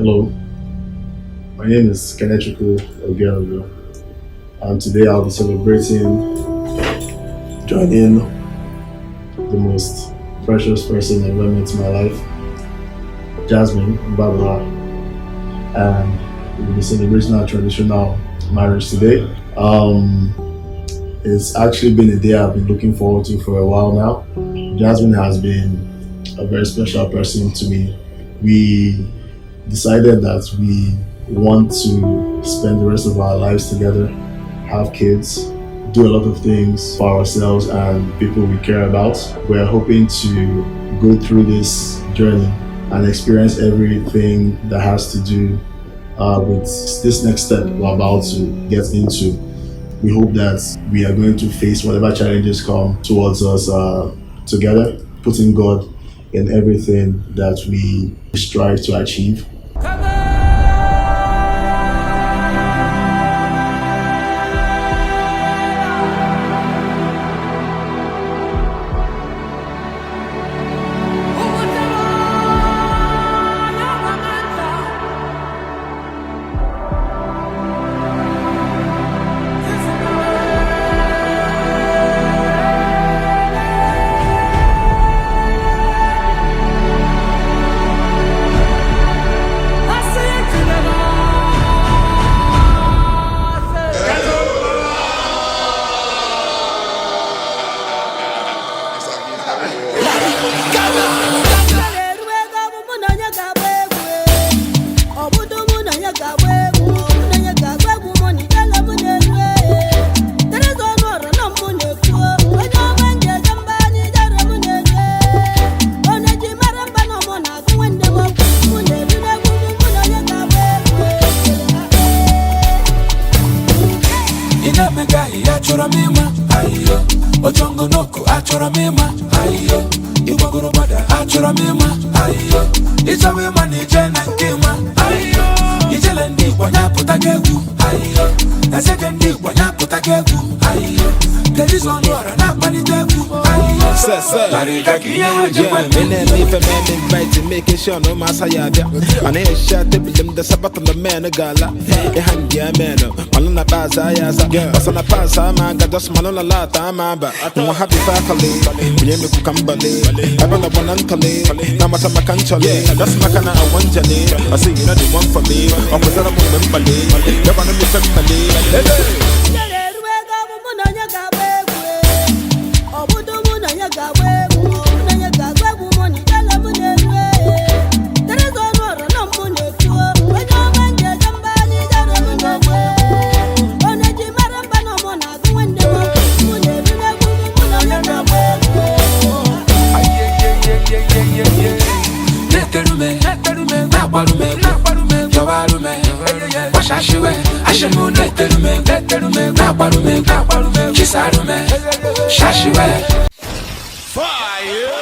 Hello, my name is Kenechukwu Obianogo, and today I'll be celebrating joining the most precious person I've ever met in my life, Jasmine Mbabla, and we'll be celebrating our traditional marriage today. It's actually been a day I've been looking forward to for a while now. Jasmine has been a very special person to me. We decided that we want to spend the rest of our lives together, have kids, do a lot of things for ourselves and people we care about. We're hoping to go through this journey and experience everything that has to do with this next step we're about to get into. We hope that we are going to face whatever challenges come towards us together, putting God in everything that we strive to achieve. Ojongo noko achora mema ayo Iwagoro bada achora mema ayo Ichawe mani jena nkema ayo Ijele ndi wanya putagegu ayo Naseke ndi wanya putagegu ayo Television wara na panitegu ayo Larika kiya mene me for man invite making sure no massa ya there. And I shot the bill the sabat on the man gala. E hangia man. Malona baza ya sa. Basana pasa man ga just malona la ta mamba. No happy family. We me ku kambale. Abana bonankale. Na mata makanchale. That's makana I want jale. I say you know the one for me. I'm with them mbale. You wanna be family. Washashiwe, Ashamu Neterume, Nabarume, Kisarume, Shashiwe. Fire!